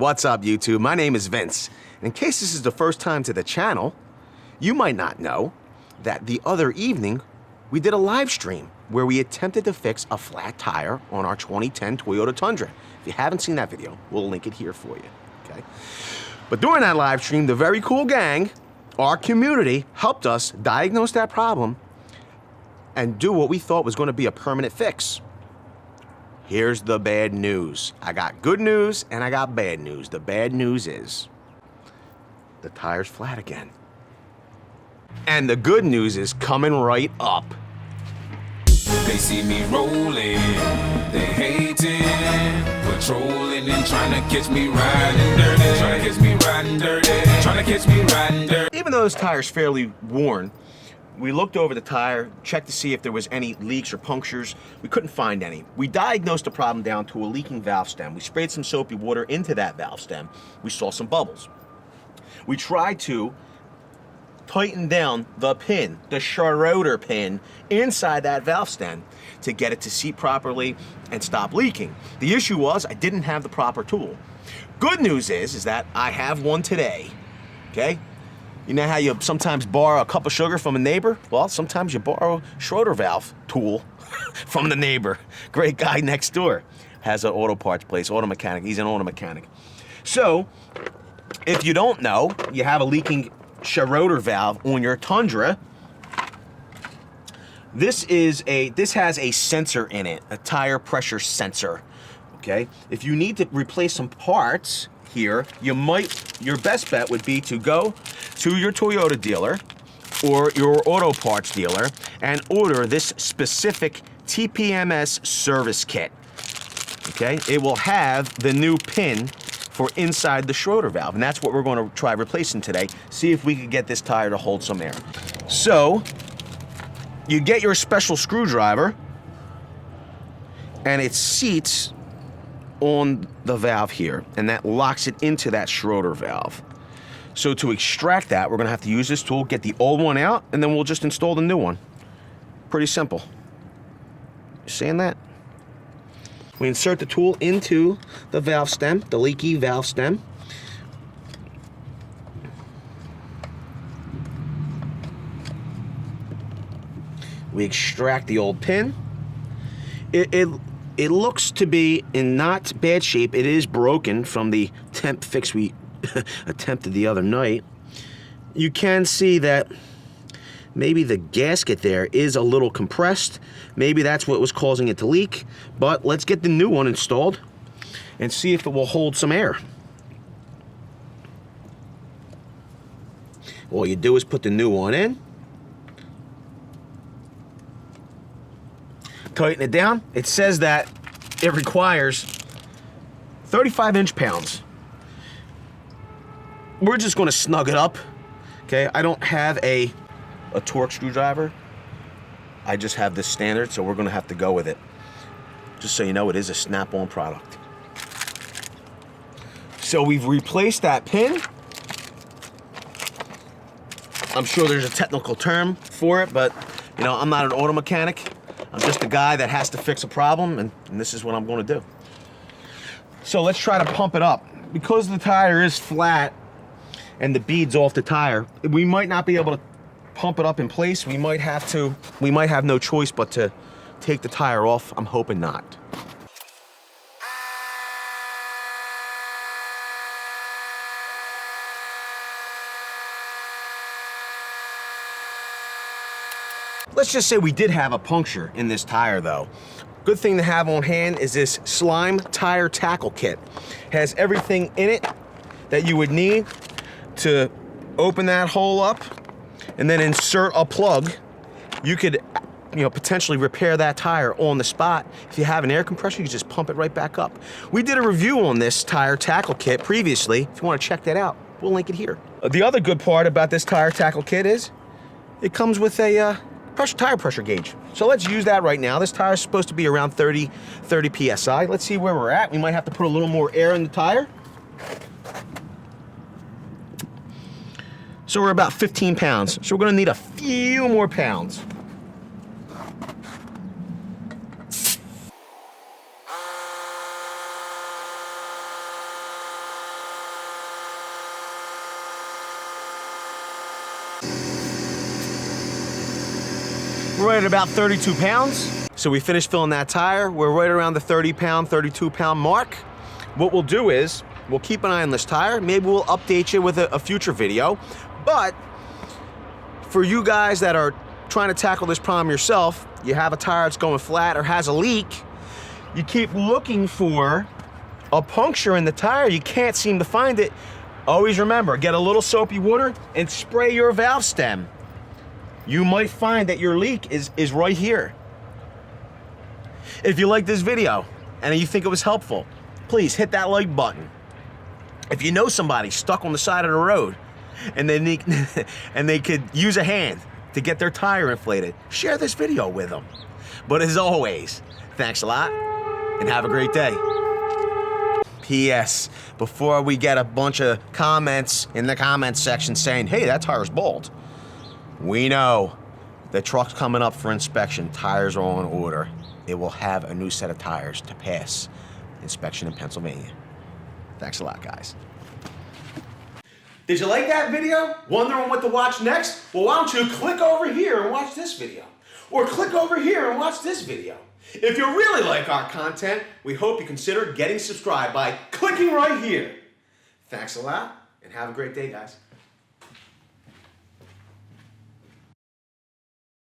What's up, YouTube? My name is Vince. In case this is the first time to the channel, you might not know that the other evening we did a live stream where we attempted to fix a flat tire on our 2010 Toyota Tundra. If you haven't seen that video, we'll link it here for you, okay? But during that live stream, the Very Cool Gang, our community, helped us diagnose that problem and do what we thought was going to be a permanent fix. Here's the bad news. I got good news and I got bad news. The bad news is the tire's flat again. And the good news is coming right up. They see me rolling, they hating, patrolling and trying to catch me riding dirty, trying to catch me riding dirty, trying to catch me riding dirty. Even though this tire's fairly worn, we looked over the tire, checked to see if there was any leaks or punctures. We couldn't find any. We diagnosed the problem down to a leaking valve stem. We sprayed some soapy water into that valve stem. We saw some bubbles. We tried to tighten down the pin, the Schrader pin, inside that valve stem to get it to seat properly and stop leaking. The issue was I didn't have the proper tool. Good news is that I have one today, okay? You know how you sometimes borrow a cup of sugar from a neighbor? Well, sometimes you borrow a Schrader valve tool from the neighbor. Great guy next door. Has an auto parts place, auto mechanic. He's an auto mechanic. So, if you don't know, you have a leaking Schrader valve on your Tundra. This has a sensor in it, a tire pressure sensor. Okay? If you need to replace some parts here, your best bet would be to go to your Toyota dealer or your auto parts dealer and order this specific TPMS service kit. Okay? It will have the new pin for inside the Schrader valve, and that's what we're going to try replacing today. See if we can get this tire to hold some air. So, you get your special screwdriver, and it seats on the valve here, and that locks it into that Schrader valve. So to extract that, we're gonna have to use this tool, get the old one out, and then we'll just install the new one. Pretty simple. Seeing that? We insert the tool into the valve stem, the leaky valve stem. We extract the old pin. It looks to be in not bad shape. It is broken from the temp fix we attempted the other night. You can see that maybe the gasket there is a little compressed. Maybe that's what was causing it to leak. But let's get the new one installed and see if it will hold some air. All you do is put the new one in. Tighten it down. It says that it requires 35 inch-pounds. We're just going to snug it up. Okay, I don't have a torque screwdriver. I just have this standard, so we're going to have to go with it. Just so you know, it is a snap-on product. So we've replaced that pin. I'm sure there's a technical term for it, but you know, I'm not an auto mechanic. I'm just a guy that has to fix a problem, and this is what I'm going to do. So let's try to pump it up. Because the tire is flat and the bead's off the tire, we might not be able to pump it up in place. We might have no choice but to take the tire off. I'm hoping not. Let's just say we did have a puncture in this tire though. Good thing to have on hand is this Slime Tire Tackle Kit. Has everything in it that you would need to open that hole up and then insert a plug. You could, potentially repair that tire on the spot. If you have an air compressor, you just pump it right back up. We did a review on this Tire Tackle Kit previously. If you want to check that out, we'll link it here. The other good part about this Tire Tackle Kit is it comes with a tire pressure gauge. So let's use that right now. This tire is supposed to be around 30 PSI. Let's see where we're at. We might have to put a little more air in the tire. So we're about 15 pounds. So we're gonna need a few more pounds. We're right at about 32 pounds. So we finished filling that tire. We're right around the 30 pound, 32 pound mark. What we'll do is, we'll keep an eye on this tire. Maybe we'll update you with a future video. But for you guys that are trying to tackle this problem yourself, you have a tire that's going flat or has a leak, you keep looking for a puncture in the tire, you can't seem to find it. Always remember, get a little soapy water and spray your valve stem. You might find that your leak is right here. If you like this video and you think it was helpful, please hit that like button. If you know somebody stuck on the side of the road and they could use a hand to get their tire inflated, share this video with them. But as always, thanks a lot and have a great day. P.S. Before we get a bunch of comments in the comments section saying, hey, that tire's bald. We know the truck's coming up for inspection. Tires are on order. It will have a new set of tires to pass inspection in Pennsylvania. Thanks a lot, guys. Did you like that video? Wondering what to watch next? Well, why don't you click over here and watch this video? Or click over here and watch this video. If you really like our content, we hope you consider getting subscribed by clicking right here. Thanks a lot, and have a great day, guys.